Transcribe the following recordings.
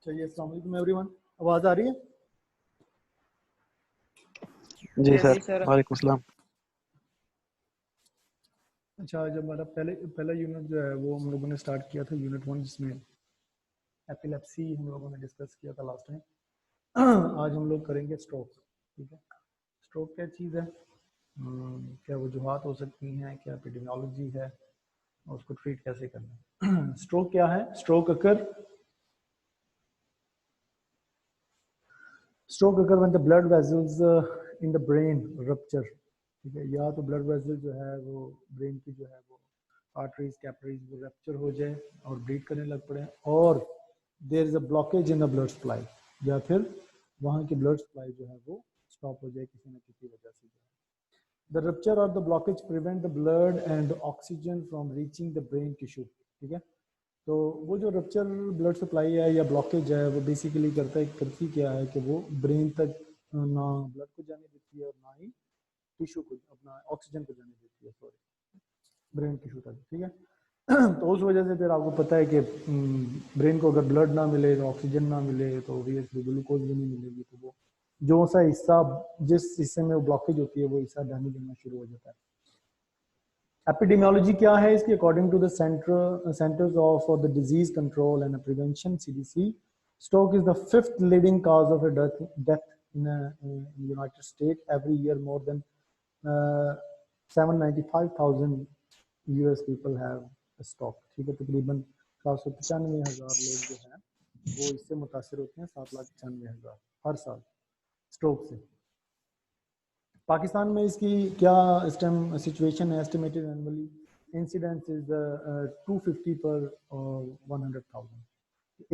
चलिए, अस्सलाम वालेकुम एवरीवन। आवाज आ रही है? जी सर, वालेकुम सलाम। अच्छा, जब हमारा पहला यूनिट जो है वो हम लोगों ने स्टार्ट किया था, यूनिट 1, जिसमें एपिलेप्सी हम लोगों ने डिस्कस किया था लास्ट टाइम। आज हम लोग करेंगे स्ट्रोक। ठीक है, स्ट्रोक क्या चीज़ है, क्या वजूहात हो सकती हैं, क्या एपिडेमियोलॉजी है, और उसको ट्रीट कैसे करना है। स्ट्रोक क्या है? Stroke occur when the blood vessels in the brain rupture. ठीक है, या तो ब्लड वेसल जो है वो ब्रेन की जो है वो आर्टरीज कैपिलरीज वो रप्चर हो जाए और ब्लीड करने लग पड़े, और there is a blockage in the blood supply, या फिर वहाँ की ब्लड सप्लाई जो है वो स्टॉप हो जाए किसी न किसी वजह से। द रप्चर और the blockage prevent the blood and oxygen from reaching the brain tissue. ठीक है, तो वो जो रप्चर ब्लड सप्लाई है या ब्लॉकेज है वो बेसिकली करती क्या है कि वो ब्रेन तक ना ब्लड को जाने देती है और ना ही टिश्यू को, अपना ऑक्सीजन को जाने देती है, सॉरी, ब्रेन टिश्यू तक। ठीक है, तो उस वजह से फिर आपको पता है कि ब्रेन को अगर ब्लड ना मिले तो ऑक्सीजन ना मिले तो ऑब्वियसली ग्लूकोज भी नहीं मिलेगी, तो वो जो सा हिस्सा, जिस हिस्से में वो ब्लॉकेज होती है वो हिस्सा डैमेज होना शुरू हो जाता है। एपिडेमियोलॉजी क्या है इसकी? According to the centers of for the disease control and prevention CDC, stroke is the 5th leading cause of death in United State every year. More than 795,000 US people have stroke. ठीक है, तकरीबन 795,000 लोग जो हैं वो इससे मुतासर होते हैं, 7,95,000 हर साल स्ट्रोक से। पाकिस्तान में इसकी क्या इस टाइम सिचुएशन है? एस्टिमेटेड एनुअली इंसिडेंस इज 250 पर 100,000।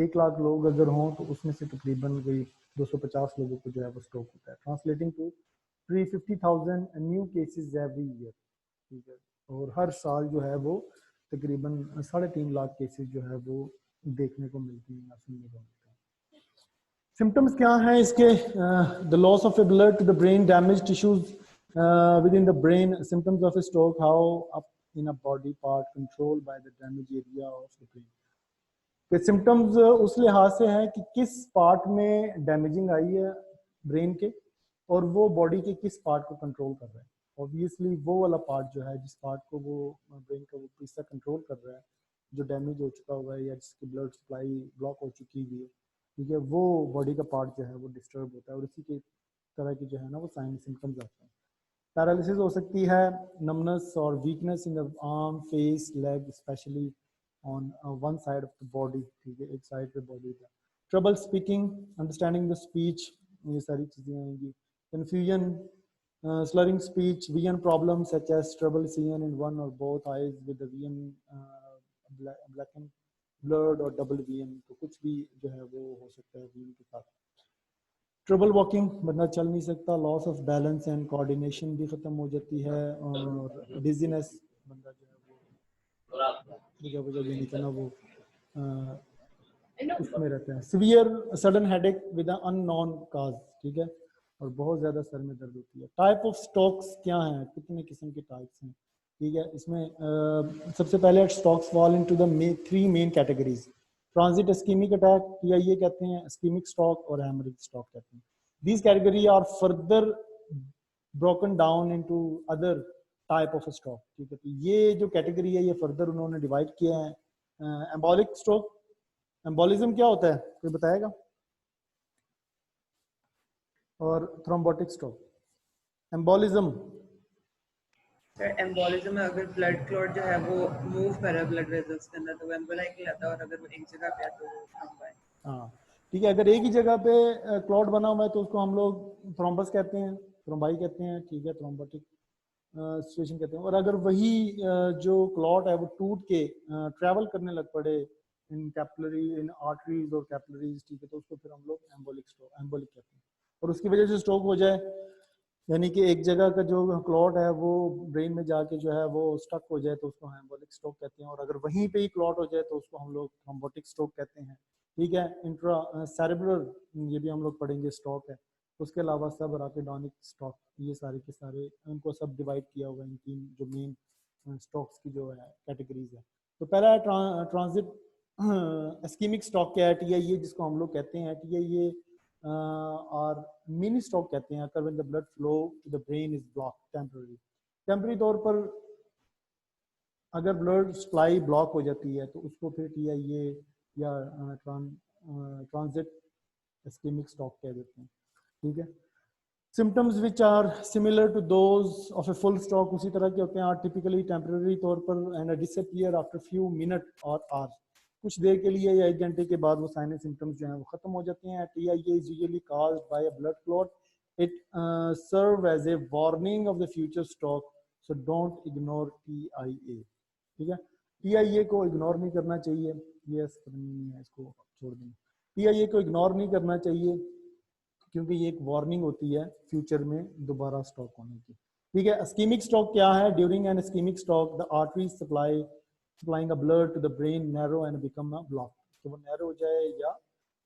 1 लाख लोग अगर हों तो उसमें से तकरीबन कोई 250 लोगों को जो है वो स्ट्रोक होता है, translating to 350,000 new cases every year. ठीक है, और हर साल जो है वो तकरीबन 3.5 लाख केसेस जो है वो देखने को मिलती हैं या सुनने को मिलते हैं। सिम्टम्स क्या हैं इसके? The loss of a blood to the brain, damage tissues with in the brain, symptoms of a stroke, how up in a body part control by the damage area of the brain. कि symptoms उस लिहाज से हैं कि किस part में damaging आई है brain के, और वो बॉडी के किस पार्ट को कंट्रोल कर रहा है। ऑब्वियसली वो वाला पार्ट जो है, जिस पार्ट को वो ब्रेन का वो हिस्सा कंट्रोल कर रहा है, जो डैमेज हो चुका हुआ है या जिसकी ब्लड सप्लाई ब्लॉक हो चुकी हुई है, ठीक है, वो बॉडी का पार्ट जो है वो डिस्टर्ब होता है, और इसी के तरह की जो है ना वो साइन सिम्टम्स आते हैं। पैरालिसिस हो सकती है, नमनेस और weakness in the arm, face, leg, specially on one side of the body, ठीक है, एक साइड पे बॉडी का। Trouble speaking, understanding the speech, ये सारी चीजें आएंगी। Confusion, slurring speech, vision problems such as trouble seeing in one or both eyes with the vision blackened, blurred और double vision, तो कुछ भी जो है वो हो सकता है vision के साथ। ट्रबल वॉकिंग, बंदा चल नहीं सकता। Loss of balance and coordination भी खत्म हो जाती है, और डिजीनेस, बंदा जो है वो जगह जगह नहीं करना, वो उसमें रहता है। Severe sudden headache with unknown cause, ठीक है, और बहुत ज्यादा सर में दर्द होती है। टाइप ऑफ स्ट्रोक्स क्या हैं, कितने किस्म के टाइप्स हैं, ठीक है, इसमें सबसे पहले strokes fall into the three main categories. Transit ischaemic attack, TIA कहते हैं, इस्कीमिक स्ट्रोक और हैमरेज स्ट्रोक कहते हैं। These category are further broken down into other type of stroke, ठीक है। तो ये जो कैटेगरी है ये फर्दर उन्होंने डिवाइड किया है। एम्बोलिक स्ट्रोक, एम्बोलिज्म क्या होता है कोई बताएगा? और थ्रोम्बोटिक स्ट्रोक। एम्बोलिज्म, एम्बोलिज्म में अगर ब्लड क्लॉट जो है वो मूव कर रहा है ब्लड वेसल्स के अंदर तो वो एम्बोलाई कहलाता है, और अगर वो एक जगह पे है तो वो थ्रोम्बाई। हाँ ठीक है, अगर एक ही जगह पे क्लॉट बना हुआ है तो उसको हम लोग थ्रोम्बस कहते हैं, थ्रोम्बाई कहते हैं, ठीक है, थ्रोम्बोटिक सिचुएशन कहते हैं। और अगर वही जो क्लॉट है वो टूट के ट्रैवल करने लग पड़े इन कैपिलरी, इन आर्टरीज और कैपिलरीज, ठीक है, तो उसको फिर हम लोग एम्बोलिक स्ट्रोक, एम्बोलिक कहते हैं। और उसकी वजह से स्ट्रोक हो जाए, यानी कि एक जगह का जो क्लॉट है वो ब्रेन में जाके जो है वो स्टक हो जाए, तो उसको हम एम्बोलिक स्ट्रोक कहते हैं। और अगर वहीं पे ही क्लॉट हो जाए तो उसको हम लोग थ्रोम्बोटिक स्ट्रोक कहते हैं, ठीक है। इंट्रा सेरेब्रल, ये भी हम लोग पढ़ेंगे, स्ट्रोक है। उसके अलावा सब राकिडोनिक स्ट्रोक, ये सारे के सारे, उनको सब डिवाइड किया हुआ है इन तीन जो मेन स्ट्रोक्स की जो है कैटेगरीज है। तो पहला है ट्रांजिट इस्कीमिक स्ट्रोक, क्या है? TIA जिसको हम लोग कहते हैं, TIA और मिनी स्ट्रोक कहते हैं, when the blood flow to the brain is block temporary. Temporary तौर पर अगर ब्लड सप्लाई ब्लॉक हो जाती है तो उसको फिर TIA या ट्रांजिट इस्कीमिक स्ट्रोक कह देते हैं, ठीक है। Symptoms which are similar to those of a full stroke, उसी तरह के होते हैं, आर टिपिकली टेम्पररी तौर पर and disappear after few minute और आवर्स, कुछ देर के लिए या 1 घंटे के बाद वो साइन सिम्टम्स जो हैं वो खत्म हो जाते हैं। TIA is usually caused by a blood clot. It serve as a warning of the future stroke, so don't ignore TIA, ठीक है। TIA को इग्नोर नहीं करना चाहिए, ये नहीं है, इसको छोड़ दें। TIA को इग्नोर नहीं करना चाहिए क्योंकि ये एक वार्निंग होती है फ्यूचर में दोबारा स्ट्रोक होने की, ठीक है। इस्कीमिक स्ट्रोक क्या है? During an ischaemic stroke the artery supplying a blood to the brain narrow and become a block, तो वो नैरो हो जाए या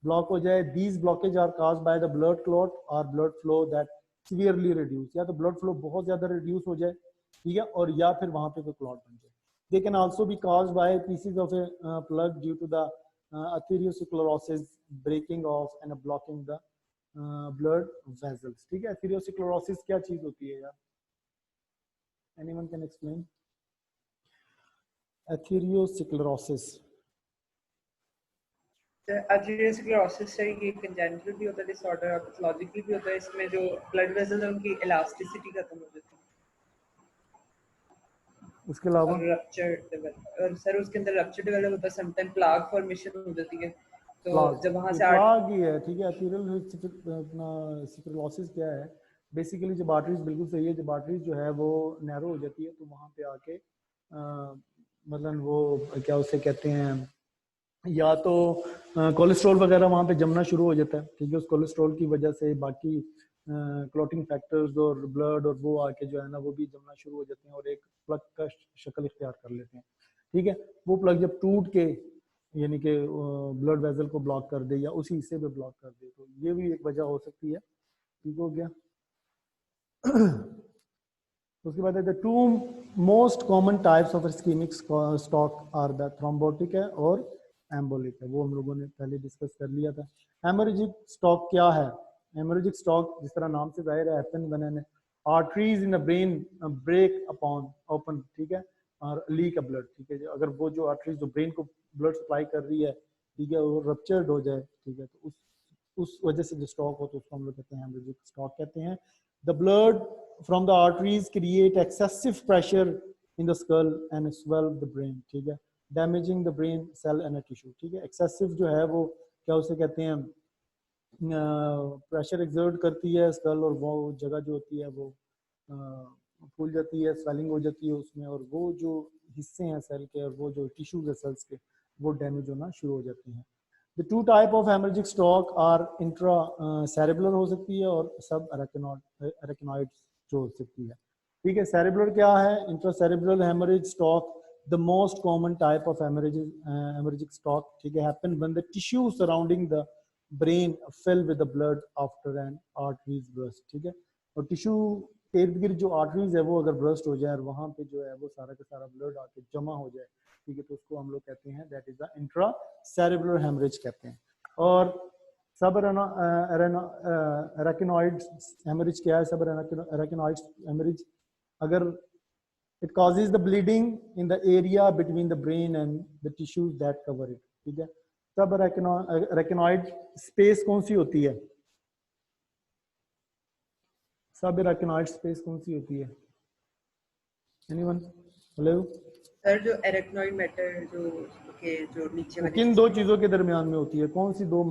ब्लॉक हो जाए। These blockage are caused by the blood clot or blood flow that severely reduce, या तो blood flow बहुत ज्यादा रिड्यूस हो जाए, ठीक है, और या फिर वहां पे कोई क्लॉट बन जाए। They can also be caused by pieces of a plug due to the atherosclerosis breaking off and blocking the blood vessels, ठीक है। atherosclerosis क्या चीज होती है यार? Anyone can explain? atherosclerosis, atherosclerosis से ये कंजेनिटल भी होता है डिसऑर्डर और पैथोलॉजिकल भी होता है। इसमें जो ब्लड वेसल्स हैं उनकी इलास्टिसिटी खत्म हो जाती है, उसके अलावा और रप्चर डेवलप, और सर उसके अंदर रप्चर डेवलप होता है, समटाइम प्लाग फॉर्मेशन हो जाती है। तो प्लाग, जब वहां ये से प्लाग ही है, ठीक है। अपना सिक्रोसिस क्या है? बेसिकली जब आर्टरीज बिल्कुल सही है, जब आर्टरीज जो है वो नैरो हो जाती है तो वहाँ पे आके मतलब वो क्या उसे कहते हैं, या तो कोलेस्ट्रॉल वगैरह वहाँ पे जमना शुरू हो जाता है, ठीक है। उस कोलेस्ट्रॉल की वजह से बाकी क्लॉटिंग फैक्टर्स और ब्लड और वो आके जो है ना वो भी जमना शुरू हो जाते हैं और एक प्लग का शक्ल इख्तियार कर लेते हैं, ठीक है। वो प्लग जब टूट के यानी कि ब्लड वेसल को ब्लॉक कर दे या उसी हिस्से पे ब्लॉक कर दे, तो ये भी एक वजह हो सकती है। ठीक हो गया। उसके बाद the two most common types of ischaemic stroke are the thrombotic है और एम्बोलिक है, वो हम लोगों ने पहले डिस्कस कर लिया था। हेमोरेजिक स्ट्रोक क्या है? हेमोरेजिक स्ट्रोक जिस तरह नाम से जाहिर है, happen when an arteries in the brain break upon open, ठीक है, और लीक अ ब्लड, ठीक है। अगर वो जो आर्टरीज जो ब्रेन को ब्लड सप्लाई कर रही है, ठीक है, वो रप्चर्ड हो जाए, ठीक है, तो उस वजह से जो स्ट्रोक हो तो उसको हम लोग कहते हैं हेमोरेजिक स्ट्रोक कहते हैं। The blood from the arteries create excessive pressure in the skull and swell the brain, ठीक है, damaging the brain cell and a tissue, ठीक है। excessive जो है वो क्या उसे कहते हैं, प्रेशर एक्सर्ट करती है स्कल, और वो जगह जो होती है वो फूल जाती है, स्वेलिंग हो जाती है उसमें, और वो जो हिस्से हैं सेल के और वो जो टिश्यूज है सेल्स के, वो डैमेज होना शुरू हो जाती हैं। The two type of hemorrhagic stroke are intracerebral हो सकती है और सब arachnoid जो हो सकती है, ठीक है। cerebral क्या है? intracerebral hemorrhage stroke, the most common type of hemorrhagic stroke, ठीक है, happen when the tissue surrounding the brain fill with the blood after an arteries burst, ठीक है। और टिश्यू के इर्द गिर्द जो आर्टरीज है वो अगर ब्रस्ट हो जाए और वहां पे जो है वो सारा का सारा ब्लड आके जमा हो जाए, ठीक है, तो उसको हम लोग कहते हैं that is the intra cerebral haemorrhage कहते हैं। और सब एराकिनॉइड हेमरेज क्या है? सब एराकिनॉइड हेमरेज अगर it causes the bleeding in the area between the brain and the tissues that cover it, ठीक है। सब एराकिनॉइड स्पेस कौन सी होती है? सब एराकिनॉइड स्पेस कौन सी होती है? एनीवन? हेलो सर, जो एराकिनॉइड मैटर जो नीचे वाली किन दो चीजों के दरमियान में होती है? कौन सी दो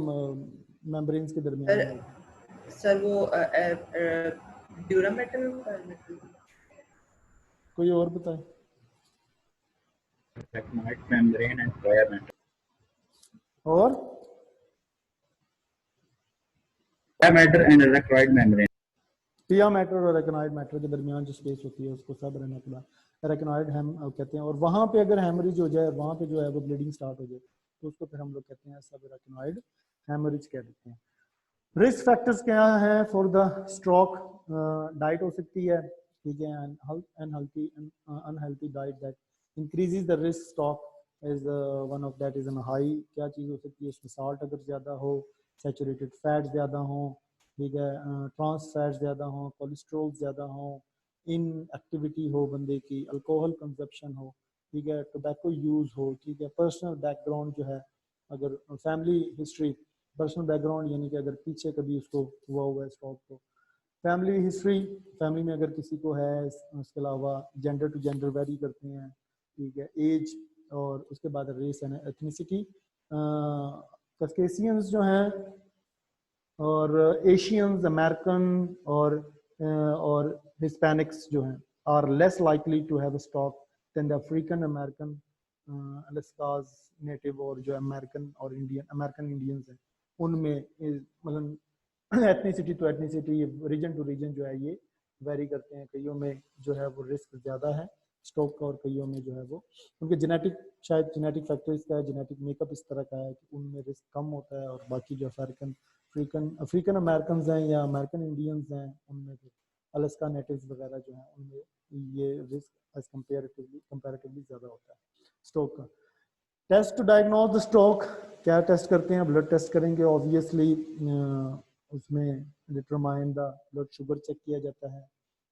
मेम्ब्रेन्स के दरमियान में होती है? सर वो ड्यूरम मेटल, कोई और बताए? Arachnoid membrane and Pia membrane. और Pia matter and arachnoid membrane. पिया मैटर और एराकिनॉइड मैटर के दरमियान जो स्पेस होती है उसको सब एराकिनॉइड हम कहते हैं। और वहां पे अगर हेमरेज हो जाए, वहां पे जो है वो ब्लीडिंग स्टार्ट हो जाए, तो उसको फिर हम लोग कहते हैं सब एराकिनॉइड हेमरेज कह देते हैं। रिस्क फैक्टर्स क्या है फॉर द स्ट्रोक? डाइट हो सकती है, ठीक है, unhealthy diet that increases the risk stroke is one of that is an high. क्या चीज हो सकती है इसमें? साल्ट अगर ज्यादा हो, सैचुरेटेड फैट ज्यादा हो, ठीक है, ट्रांस फैट ज्यादा हो, कोलेस्ट्रॉल ज्यादा हो, इन एक्टिविटी हो बंदे की, अल्कोहल कंजप्शन हो, ठीक है, टोबैको यूज हो, ठीक है, पर्सनल बैकग्राउंड जो है, अगर फैमिली हिस्ट्री, पर्सनल बैकग्राउंड यानी कि अगर पीछे कभी उसको हुआ है स्ट्रोक, तो फैमिली हिस्ट्री, फैमिली में अगर किसी को है, उसके अलावा जेंडर टू जेंडर वेरी करते हैं, ठीक है, एज, और उसके बाद रेस एंड एथनिसिटी। कस्केशियंस जो हैं और एशियंस, अमेरिकन और हिस्पैनिक्स जो हैं are less likely to have a stroke than the African American, Alaska's native, और जो अमेरिकन और अमेरिकन इंडियंस हैं उनमें मतलब ethnicity to ethnicity, region to region जो है ये वेरी करते हैं। कईयों में जो है वो रिस्क ज़्यादा है स्ट्रोक का, और कईयों में जो है वो उनके जेनेटिक, शायद जेनेटिक फैक्टर्स का है, जेनेटिक मेकअप इस तरह का है कि उनमें रिस्क कम होता है, और बाकी जो अफ्रीकन अमेरिकन हैं या अमेरिकन इंडियंस हैं उनमें फिर अलास्का नेटिव्स वगैरह जो हैं उनमें ये रिस्क एज कंपैरेटिवली ज़्यादा होता है स्ट्रोक का। Test to diagnose the stroke, क्या टेस्ट करते हैं? ब्लड टेस्ट करेंगे ऑब्वियसली, उसमें determine the blood sugar check किया जाता है,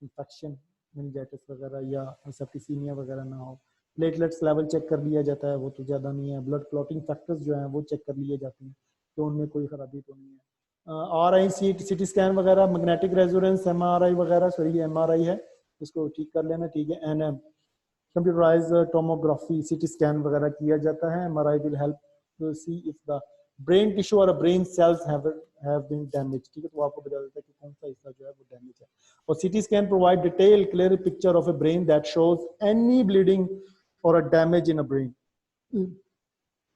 इन्फेक्शन मेनिंजाइटिस वगैरह या सेप्टिसीमिया वगैरह ना हो, प्लेटलेट्स लेवल चेक कर लिया जाता है, वो तो ज़्यादा नहीं है, ब्लड क्लॉटिंग फैक्टर्स जो हैं वो चेक कर लिए जाते हैं तो उनमें कोई खराबी तो नहीं है। RI CT स्कैन वगैरह, मैग्नेटिक रेजोनेंस, MRI वगैरह, सॉरी MRI है, इसको ठीक कर लेना, ठीक है। NM computerise tomography, CT scan वगैरह किया जाता है। MRI will help to see if the brain tissue और brain cells have been damage, ठीक है, तो आपको बता देता है कि कौन सा हिस्सा जो है वो डैमेज है। और CT scan provide detail clear picture of a brain that shows any bleeding और a damage in a brain.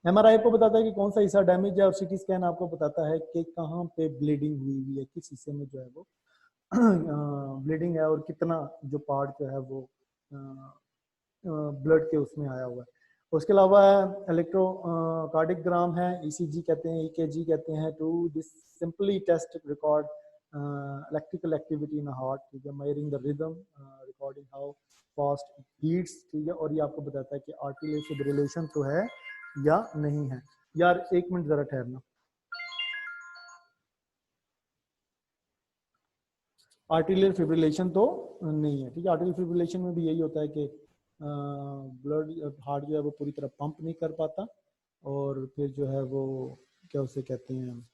MRI आपको बताता है कि कौन सा हिस्सा डैमेज है, और CT स्कैन आपको बताता है कि कहाँ पे ब्लीडिंग हुई है, किस हिस्से में जो है वो ब्लीडिंग है, और कितना जो पार्ट जो है वो ब्लड के उसमें आया हुआ है। उसके अलावा इलेक्ट्रोकार्डियोग्राम है, ईसीजी कहते हैं, ईकेजी कहते हैं। To this simply test record electrical activity in heart, ठीक है, measuring the rhythm, recording how fast beats, ठीक है, और ये आपको बताता है कि आर्टिरियल फिब्रिलेशन तो है या नहीं है। यार एक मिनट जरा ठहरना, आर्टिरियल फिब्रिलेशन तो नहीं है, ठीक है। आर्टिरियल फिब्रिलेशन में भी यही होता है कि ब्लड हार्ट जो है वो पूरी तरह पंप नहीं कर पाता, और फिर जो है वो क्या उसे कहते हैं,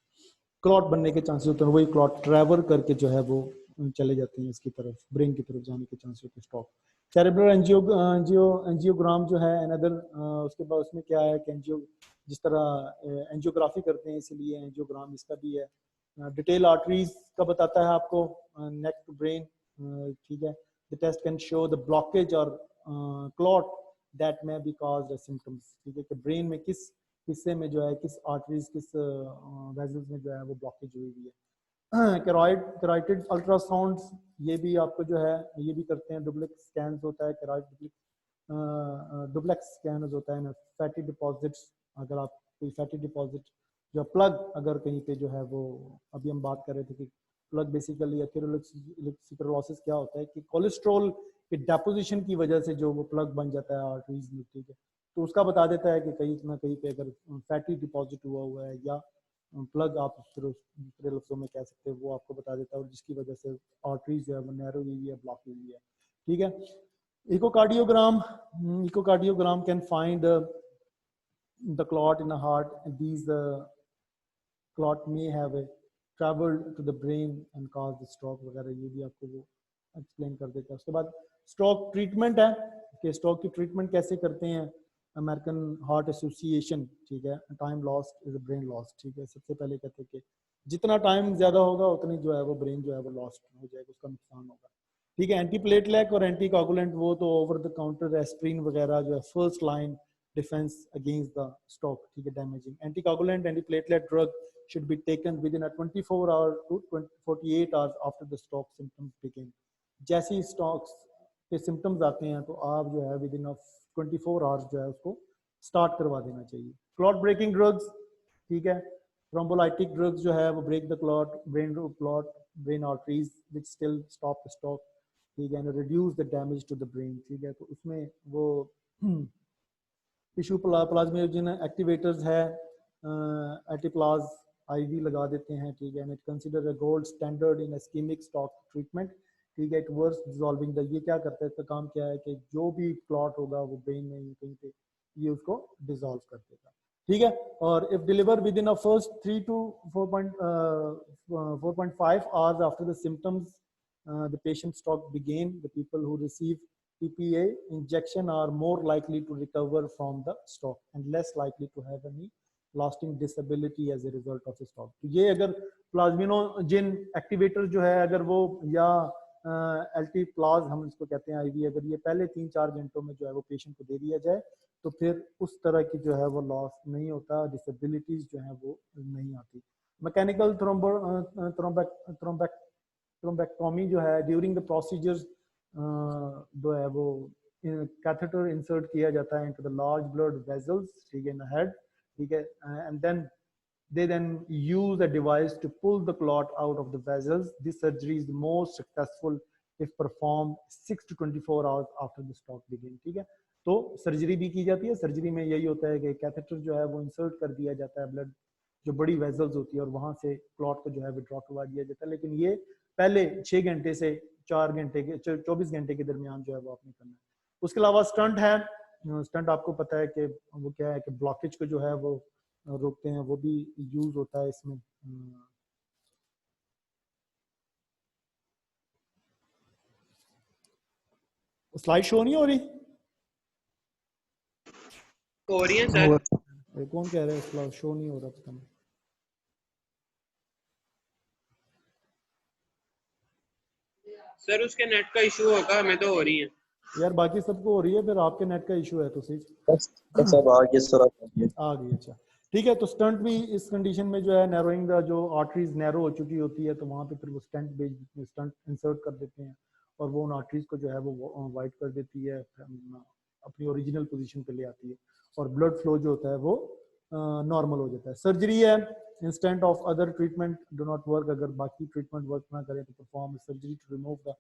क्लॉट बनने के चांसेस होते हैं, वही क्लॉट ट्रैवल करके जो है वो चले जाते हैं इसकी तरफ, ब्रेन की तरफ जाने के चांसेस होते हैं। स्टॉक सेरेब्रल एंजियोग्राम जो है अनदर, उसके बाद उसमें क्या है कि एंजियो जिस तरह एंजियोग्राफी करते हैं इसीलिए एंजियोग्राम इसका भी है। डिटेल आर्टरीज का बताता है आपको, नेक टू ब्रेन, ठीक है। The test can show the blockage और clot that may be caused symptoms, ठीक है, कि ब्रेन में किस हिस्से में जो है, किस आर्टरीज, किस वेजल्स में जो है वो ब्लॉकेज हुई हुई है। कैरोटिड अल्ट्रासाउंड्स ये भी आपको जो है ये भी करते हैं। डुप्लेक्स स्कैन होता है, कैरोटिड डुप्लेक्स स्कैन होता है ना, फैटी डिपॉजिट्स, अगर आप कोई फैटी डिपॉजिट जो प्लग अगर कहीं पे जो है वो, अभी हम बात कर रहे थे कि प्लग बेसिकली एथेरोस्क्लेरोसिस क्या होता है कि कोलेस्ट्रॉल के डेपोजिशन की वजह से जो वो प्लग बन जाता है आर्टरीज में, ठीक है, तो उसका बता देता है कि कहीं ना कहीं पे अगर फैटी डिपॉजिट हुआ है या प्लग आप दूसरे लफ्जों में कह सकते हैं, वो आपको बता देता है, और जिसकी वजह से आर्टरीज जो है वो नैरो हुई है, ब्लॉक हुई है, ठीक है। Echocardiogram can find the clot in the heart, and these clot may have traveled to the brain and caused the stroke वगैरह, ये भी आपको वो एक्सप्लेन कर देता है। उसके बाद स्ट्रोक ट्रीटमेंट है कि स्ट्रोक की ट्रीटमेंट कैसे करते हैं। अमेरिकन हार्ट एसोसिएशन, ठीक है, time lost is brain lost, ठीक है। सबसे पहले कहते हैं कि जितना टाइम ज्यादा होगा उतनी जो है वो ब्रेन जो है वो लॉस्ट हो जाएगा, उसका नुकसान होगा, ठीक है। एंटीप्लेटलेट और एंटी कोगुलेंट वो तो ओवर द काउंटर एस्प्रिन वगैरह जो है first line defence against the stroke, ठीक है, damaging. Anticoagulant antiplatelet drug should be taken within a 24 hour to 48 hours after the stroke symptoms begin. जैसे ही स्ट्रोक के सिम्टम्स आते हैं तो आप जो है विद इन 24 आवर्स जो है उसको स्टार्ट करवा देना चाहिए। क्लॉट ब्रेकिंग ड्रग्स, ठीक है, थ्रोम्बोलाइटिक ड्रग्स जो है वो break the clot brain arteries which still stop the stroke, ठीक है, and reduce the damage to the brain, ठीक है। तो उसमें वो टिश्यू प्लाज्मोजेन एक्टिवेटर्स है, एंटीप्लाज आईवी लगा देते हैं, ठीक है, and it consider a gold standard in ischaemic stroke treatment, ठीक है। इट वर्क्स डिसॉल्विंग द, ये क्या करता है, इसका काम क्या है कि जो भी क्लॉट होगा वो ब्रेन में कहीं पे ये उसको डिसॉल्व कर देगा, ठीक है। और if deliver with in a first 3 to 4.5 hours after the symptoms the patient stroke begin, the people who receive TPA injection are more likely to recover from the stroke and less likely to have any lasting disability as a result of the stroke। तो ये अगर plasminogen activator जो है अगर वो या एल्टीप्लाज हम इसको कहते हैं आईवी, अगर ये पहले 3-4 घंटों में जो है वो पेशेंट को दे दिया जाए तो फिर उस तरह की जो है वो लॉस नहीं होता, डिसेबिलिटीज जो है वो नहीं आती। मैकेनिकल थ्रोम्बेक्टोमी जो है ड्यूरिंग द प्रोसीजर्स जो है वो कैथेटर इंसर्ट किया जाता है into the large blood vessels, ठीक है, इन द हेड, ठीक है, and then they then use a device to pull the clot out of the vessels. This surgery is the most successful if performed 6 to 24 hours after the stroke begin, ठीक है। तो surgery भी की जाती है, surgery में यही होता है कि कैथेटर जो है वो इंसर्ट कर दिया जाता है ब्लड जो बड़ी वेसल्स होती है और वहां से क्लॉट को जो है विड्रॉ करवा दिया जाता है, लेकिन ये पहले 6 घंटे से 4 घंटे के 24 घंटे के दरमियान जो है वो आपने करना है। उसके अलावा स्टंट है, स्टंट आपको पता है कि वो क्या है कि ब्लॉकेज को जो है वो रोकते हैं, वो भी यूज होता है इसमें। स्लाइड शो नहीं हो रही? हो रही है सर। कौन कह रहा है स्लाइड शो नहीं हो रहा? पता नहीं। सर उसके नेट का इशू होगा, हमें तो हो रही है यार, बाकी सबको हो रही है, फिर आपके नेट का इशू है तो सही। सब आ गया सर, आ गई, अच्छा ठीक है। तो स्टंट भी इस कंडीशन में जो है नैरोइंग द जो आर्टरीज नैरो हो चुकी होती है तो वहाँ पे फिर वो स्टंट इंसर्ट कर देते हैं और वो उन आर्टरीज को जो है वो वाइड कर देती है, अपनी ओरिजिनल पोजीशन पे ले आती है और ब्लड फ्लो जो होता है वो नॉर्मल हो जाता है। सर्जरी है instant of other treatment do not work, अगर बाकी ट्रीटमेंट वर्क ना करे तो perform surgery to remove the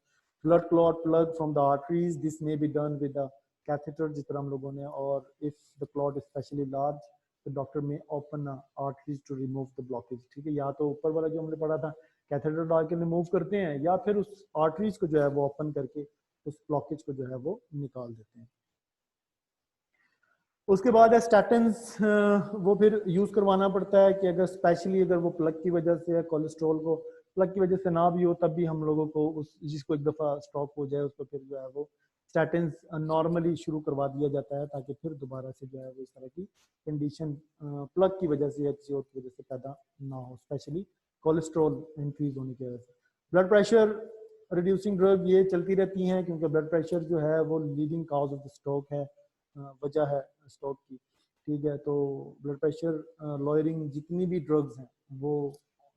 blood clot plug from the arteries. This may be done with the catheter जिस तरह हम लोगों ने, और if the clot is specially large the doctor may open arteries to remove the blockage. ठीक है, या तो ऊपर वाला जो हमने पढ़ा था कैथेटर डाल के रिमूव करते हैं, या फिर उस आर्टरीज को जो है वो ओपन करके उस ब्लॉकेज को जो है वो निकाल देते हैं। उसके बाद है स्टैटिन्स, वो फिर यूज करवाना पड़ता है कि अगर स्पेशली अगर वो प्लग की वजह से, कोलेस्ट्रॉल को प्लग की वजह से ना भी हो, तब भी हम लोगों को उस जिसको एक दफा स्टॉप हो जाए उसको फिर जो है वो स्टैटिन्स नॉर्मली शुरू करवा दिया जाता है, ताकि फिर दोबारा से जो है वो इस तरह की कंडीशन प्लग की वजह से या किसी और की वजह से पैदा ना हो, स्पेशली कोलेस्ट्रॉल इंक्रीज होने की वजह से। ब्लड प्रेशर रिड्यूसिंग ड्रग ये चलती रहती हैं, क्योंकि ब्लड प्रेशर जो है वो leading cause of the stroke है, वजह है स्ट्रोक की। ठीक है, तो ब्लड प्रेशर लॉयरिंग जितनी भी ड्रग्स हैं वो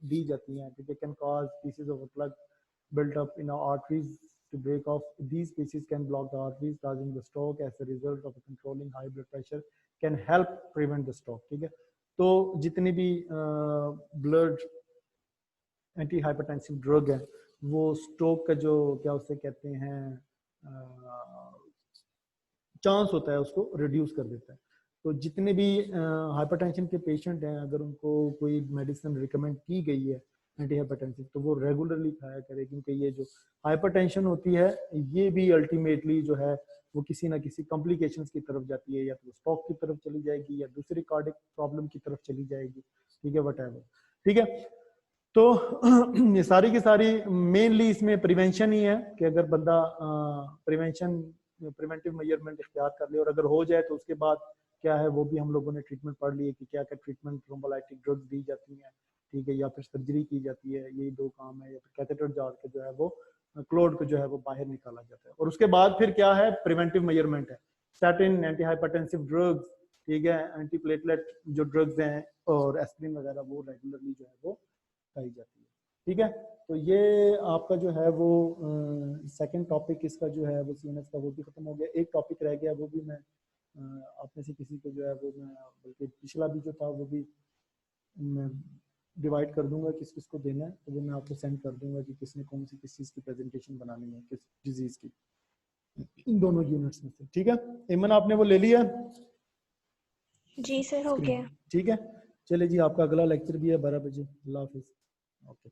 दी जाती हैं, ठीक है। Can cause pieces of plug built up in our arteries to break off. These pieces can block the arteries causing the stroke. As a result of controlling high blood pressure can help prevent the stroke. ठीक है, तो जितनी भी blood anti hypertensive drug है वो stroke का जो क्या उसे कहते हैं चांस होता है उसको रिड्यूस कर देता है। तो जितने भी हाइपरटेंशन के पेशेंट हैं, अगर उनको कोई मेडिसिन रिकमेंड की गई है एंटी हाइपरटेंसिव, तो वो रेगुलरली खाया करे, क्योंकि ये जो हाइपरटेंशन होती है ये भी अल्टीमेटली जो है वो किसी ना किसी कॉम्प्लिकेशंस की तरफ जाती है, या तो स्ट्रोक की तरफ चली जाएगी या दूसरी कार्डिक प्रॉब्लम की तरफ चली जाएगी। ठीक है, व्हाटएवर। ठीक है, तो ये सारी की सारी मेनली इसमें प्रिवेंशन ही है कि अगर बंदा प्रिवेंटिव मेजरमेंट इख्तियार कर ले, और अगर हो जाए तो उसके बाद क्या है वो भी हम लोगों ने ट्रीटमेंट पढ़ ली है कि क्या क्या ट्रीटमेंट थ्रोम्बोलाइटिक ड्रग्स दी जाती हैं। ठीक है, या फिर सर्जरी की जाती है, यही दो काम है, या फिर कैथेटर डाल के जो है वो क्लॉट को जो है वो बाहर निकाला जाता है। और उसके बाद फिर क्या है प्रिवेंटिव मेजरमेंट है, स्टैटिन, एंटी हाइपरटेंसिव ड्रग्स, ठीक है, एंटी प्लेटलेट जो ड्रग्स हैं और एस्पिरिन वगैरह वो रेगुलरली जो है वो खाई जाती है। ठीक है, तो ये आपका जो है वो सेकंड टॉपिक इसका जो है वो सीएनएस का वो भी खत्म हो गया। एक टॉपिक रह गया, वो भी मैं आप में से किसी को जो है वो मैं बल्कि पिछला भी जो था वो भी मैं डिवाइड कर दूंगा किस किस को देना है, तो वो मैं आपको सेंड कर दूंगा कि किसने कौन सी किस चीज़ की प्रेजेंटेशन बनानी है, किस डिजीज की, इन दोनों यूनिट्स में से। ठीक है, इमन आपने वो ले लिया? जी सर, हो गया। ठीक है, चलिए जी, आपका अगला लेक्चर भी है 12 बजे। अल्लाह हाफिज। ओके।